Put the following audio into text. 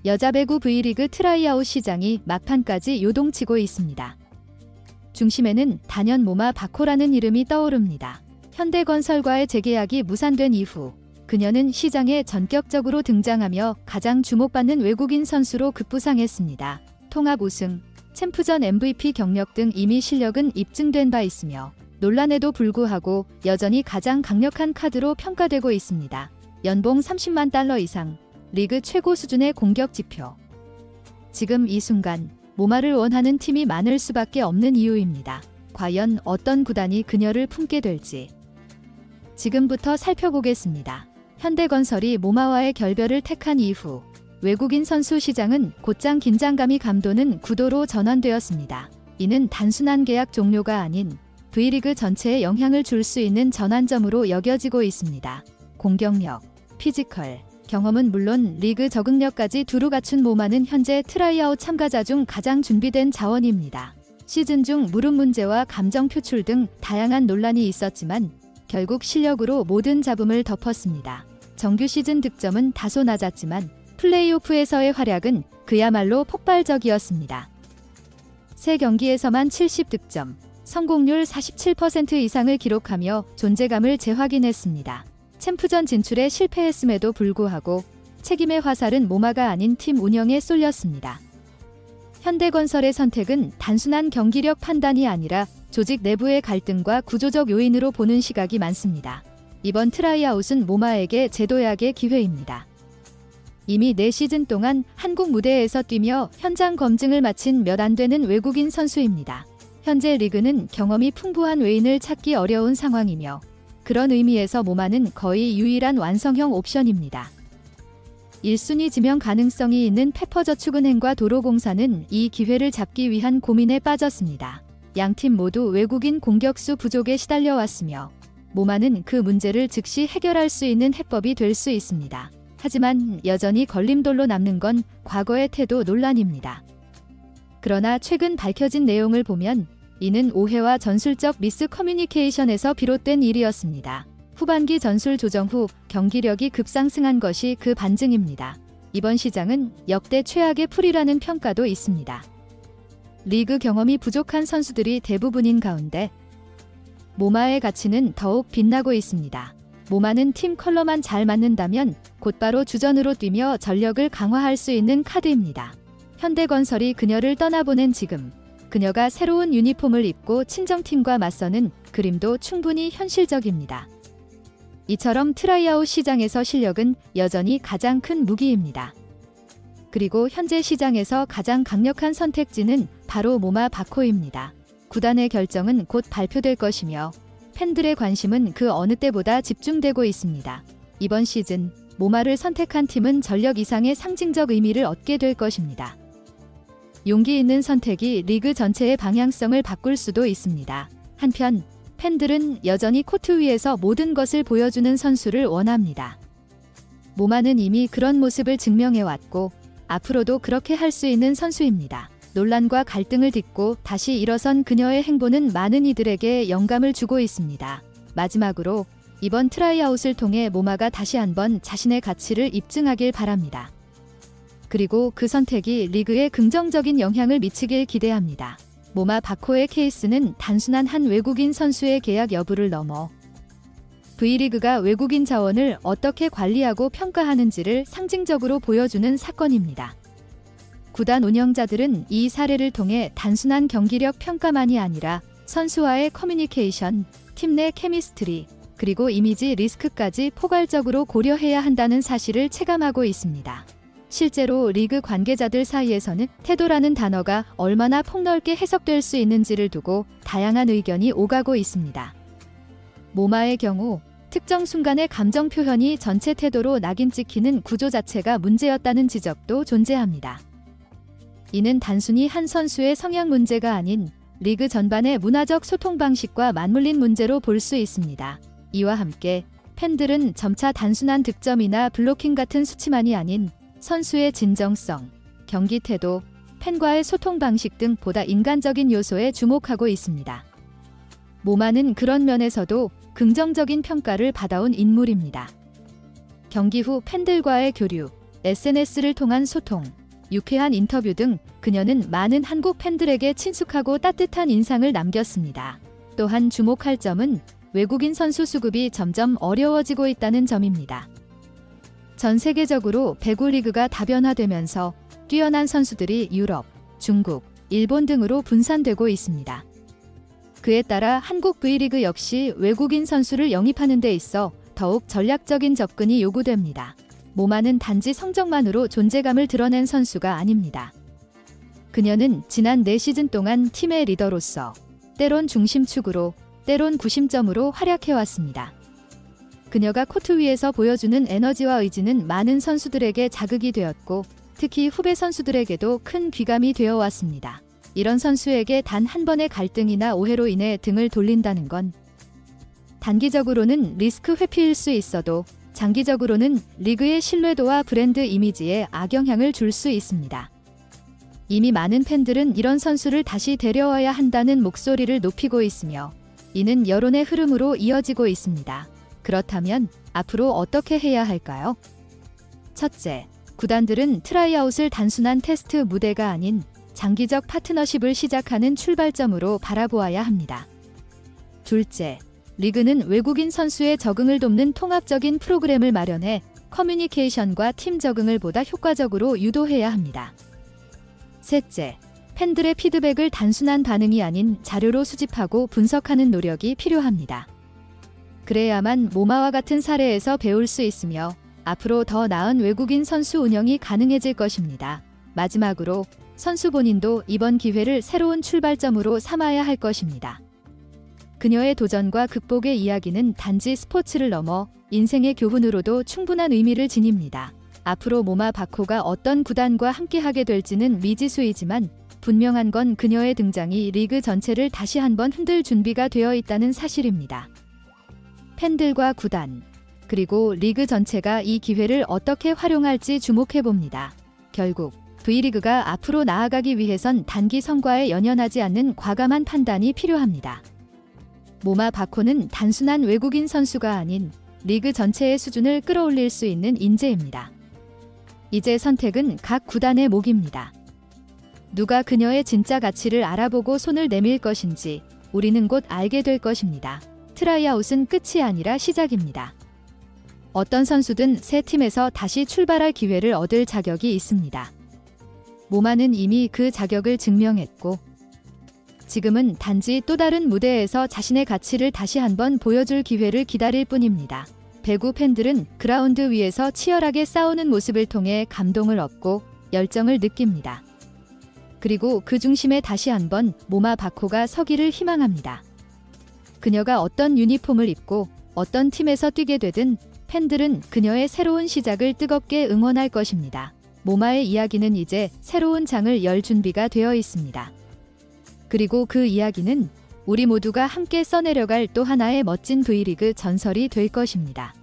여자 배구 V리그 트라이아웃 시장이 막판까지 요동치고 있습니다. 중심에는 단연 모마 바코라는 이름이 떠오릅니다. 현대건설과의 재계약이 무산된 이후 그녀는 시장에 전격적으로 등장하며 가장 주목받는 외국인 선수로 급부상했습니다. 통합 우승, 챔프전 MVP 경력 등 이미 실력은 입증된 바 있으며 논란에도 불구하고 여전히 가장 강력한 카드로 평가되고 있습니다. 연봉 30만 달러 이상, 리그 최고 수준의 공격 지표. 지금 이 순간 모마를 원하는 팀이 많을 수밖에 없는 이유입니다. 과연 어떤 구단이 그녀를 품게 될지 지금부터 살펴보겠습니다. 현대건설이 모마와의 결별을 택한 이후 외국인 선수 시장은 곧장 긴장감이 감도는 구도로 전환되었습니다. 이는 단순한 계약 종료가 아닌 V리그 전체에 영향을 줄 수 있는 전환점으로 여겨지고 있습니다. 공격력, 피지컬, 경험은 물론 리그 적응력까지 두루 갖춘 모마는 현재 트라이아웃 참가자 중 가장 준비된 자원입니다. 시즌 중 무릎 문제와 감정 표출 등 다양한 논란이 있었지만 결국 실력으로 모든 잡음을 덮었습니다. 정규 시즌 득점은 다소 낮았지만 플레이오프에서의 활약은 그야말로 폭발적이었습니다. 3경기에서만 70득점, 성공률 47% 이상을 기록하며 존재감을 재확인했습니다. 챔프전 진출에 실패했음에도 불구하고 책임의 화살은 모마가 아닌 팀 운영에 쏠렸습니다. 현대건설의 선택은 단순한 경기력 판단이 아니라 조직 내부의 갈등과 구조적 요인으로 보는 시각이 많습니다. 이번 트라이아웃은 모마에게 재도약의 기회입니다. 이미 4시즌 동안 한국 무대에서 뛰며 현장 검증을 마친 몇 안 되는 외국인 선수입니다. 현재 리그는 경험이 풍부한 외인을 찾기 어려운 상황이며 그런 의미에서 모마는 거의 유일한 완성형 옵션입니다. 1순위 지명 가능성이 있는 페퍼저축은행과 도로공사는 이 기회를 잡기 위한 고민에 빠졌습니다. 양팀 모두 외국인 공격수 부족에 시달려왔으며 모마는 그 문제를 즉시 해결할 수 있는 해법이 될 수 있습니다. 하지만 여전히 걸림돌로 남는 건 과거의 태도 논란입니다. 그러나 최근 밝혀진 내용을 보면 이는 오해와 전술적 미스 커뮤니케이션에서 비롯된 일이었습니다. 후반기 전술 조정 후 경기력이 급상승한 것이 그 반증입니다. 이번 시장은 역대 최악의 풀이라는 평가도 있습니다. 리그 경험이 부족한 선수들이 대부분인 가운데 모마의 가치는 더욱 빛나고 있습니다. 모마는 팀 컬러만 잘 맞는다면 곧바로 주전으로 뛰며 전력을 강화할 수 있는 카드입니다. 현대건설이 그녀를 떠나보낸 지금 그녀가 새로운 유니폼을 입고 친정팀과 맞서는 그림도 충분히 현실적입니다. 이처럼 트라이아웃 시장에서 실력은 여전히 가장 큰 무기입니다. 그리고 현재 시장에서 가장 강력한 선택지는 바로 모마 바코입니다. 구단의 결정은 곧 발표될 것이며 팬들의 관심은 그 어느 때보다 집중되고 있습니다. 이번 시즌 모마를 선택한 팀은 전력 이상의 상징적 의미를 얻게 될 것입니다. 용기 있는 선택이 리그 전체의 방향성을 바꿀 수도 있습니다. 한편 팬들은 여전히 코트 위에서 모든 것을 보여주는 선수를 원합니다. 모마는 이미 그런 모습을 증명해왔고 앞으로도 그렇게 할 수 있는 선수입니다. 논란과 갈등을 딛고 다시 일어선 그녀의 행보는 많은 이들에게 영감을 주고 있습니다. 마지막으로 이번 트라이아웃을 통해 모마가 다시 한번 자신의 가치를 입증하길 바랍니다. 그리고 그 선택이 리그에 긍정적인 영향을 미치길 기대합니다. 모마 바코의 케이스는 단순한 한 외국인 선수의 계약 여부를 넘어 V리그가 외국인 자원을 어떻게 관리하고 평가하는지를 상징적으로 보여주는 사건입니다. 구단 운영자들은 이 사례를 통해 단순한 경기력 평가만이 아니라 선수와의 커뮤니케이션, 팀 내 케미스트리, 그리고 이미지 리스크까지 포괄적으로 고려해야 한다는 사실을 체감하고 있습니다. 실제로 리그 관계자들 사이에서는 태도라는 단어가 얼마나 폭넓게 해석될 수 있는지를 두고 다양한 의견이 오가고 있습니다. 모마의 경우 특정 순간의 감정 표현이 전체 태도로 낙인 찍히는 구조 자체가 문제였다는 지적도 존재합니다. 이는 단순히 한 선수의 성향 문제가 아닌 리그 전반의 문화적 소통 방식과 맞물린 문제로 볼 수 있습니다. 이와 함께 팬들은 점차 단순한 득점이나 블로킹 같은 수치만이 아닌 선수의 진정성, 경기 태도, 팬과의 소통 방식 등 보다 인간적인 요소에 주목하고 있습니다. 모마는 그런 면에서도 긍정적인 평가를 받아온 인물입니다. 경기 후 팬들과의 교류, SNS를 통한 소통, 유쾌한 인터뷰 등 그녀는 많은 한국 팬들에게 친숙하고 따뜻한 인상을 남겼습니다. 또한 주목할 점은 외국인 선수 수급이 점점 어려워지고 있다는 점입니다. 전 세계적으로 배구 리그가 다변화되면서 뛰어난 선수들이 유럽, 중국, 일본 등으로 분산되고 있습니다. 그에 따라 한국 V리그 역시 외국인 선수를 영입하는 데 있어 더욱 전략적인 접근이 요구됩니다. 모마는 단지 성적만으로 존재감을 드러낸 선수가 아닙니다. 그녀는 지난 4시즌 동안 팀의 리더로서 때론 중심축으로 때론 구심점으로 활약해왔습니다. 그녀가 코트 위에서 보여주는 에너지와 의지는 많은 선수들에게 자극이 되었고 특히 후배 선수들에게도 큰 귀감이 되어 왔습니다. 이런 선수에게 단 한 번의 갈등이나 오해로 인해 등을 돌린다는 건 단기적으로는 리스크 회피일 수 있어도 장기적으로는 리그의 신뢰도와 브랜드 이미지에 악영향을 줄 수 있습니다. 이미 많은 팬들은 이런 선수를 다시 데려와야 한다는 목소리를 높이고 있으며 이는 여론의 흐름으로 이어지고 있습니다. 그렇다면 앞으로 어떻게 해야 할까요? 첫째, 구단들은 트라이아웃을 단순한 테스트 무대가 아닌 장기적 파트너십을 시작하는 출발점으로 바라보아야 합니다. 둘째, 리그는 외국인 선수의 적응을 돕는 통합적인 프로그램을 마련해 커뮤니케이션과 팀 적응을 보다 효과적으로 유도해야 합니다. 셋째, 팬들의 피드백을 단순한 반응이 아닌 자료로 수집하고 분석하는 노력이 필요합니다. 그래야만 모마와 같은 사례에서 배울 수 있으며 앞으로 더 나은 외국인 선수 운영이 가능해질 것입니다. 마지막으로 선수 본인도 이번 기회를 새로운 출발점으로 삼아야 할 것입니다. 그녀의 도전과 극복의 이야기는 단지 스포츠를 넘어 인생의 교훈으로도 충분한 의미를 지닙니다. 앞으로 모마 바코가 어떤 구단과 함께하게 될지는 미지수이지만 분명한 건 그녀의 등장이 리그 전체를 다시 한번 흔들 준비가 되어 있다는 사실입니다. 팬들과 구단, 그리고 리그 전체가 이 기회를 어떻게 활용할지 주목해봅니다. 결국 V리그가 앞으로 나아가기 위해선 단기 성과에 연연하지 않는 과감한 판단이 필요합니다. 모마 바코는 단순한 외국인 선수가 아닌 리그 전체의 수준을 끌어올릴 수 있는 인재입니다. 이제 선택은 각 구단의 몫입니다. 누가 그녀의 진짜 가치를 알아보고 손을 내밀 것인지 우리는 곧 알게 될 것입니다. 트라이아웃은 끝이 아니라 시작입니다. 어떤 선수든 새 팀에서 다시 출발할 기회를 얻을 자격이 있습니다. 모마는 이미 그 자격을 증명했고 지금은 단지 또 다른 무대에서 자신의 가치를 다시 한번 보여줄 기회를 기다릴 뿐입니다. 배구 팬들은 그라운드 위에서 치열하게 싸우는 모습을 통해 감동을 얻고 열정을 느낍니다. 그리고 그 중심에 다시 한번 모마 바코가 서기를 희망합니다. 그녀가 어떤 유니폼을 입고 어떤 팀에서 뛰게 되든 팬들은 그녀의 새로운 시작을 뜨겁게 응원할 것입니다. 모마의 이야기는 이제 새로운 장을 열 준비가 되어 있습니다. 그리고 그 이야기는 우리 모두가 함께 써내려갈 또 하나의 멋진 V리그 전설이 될 것입니다.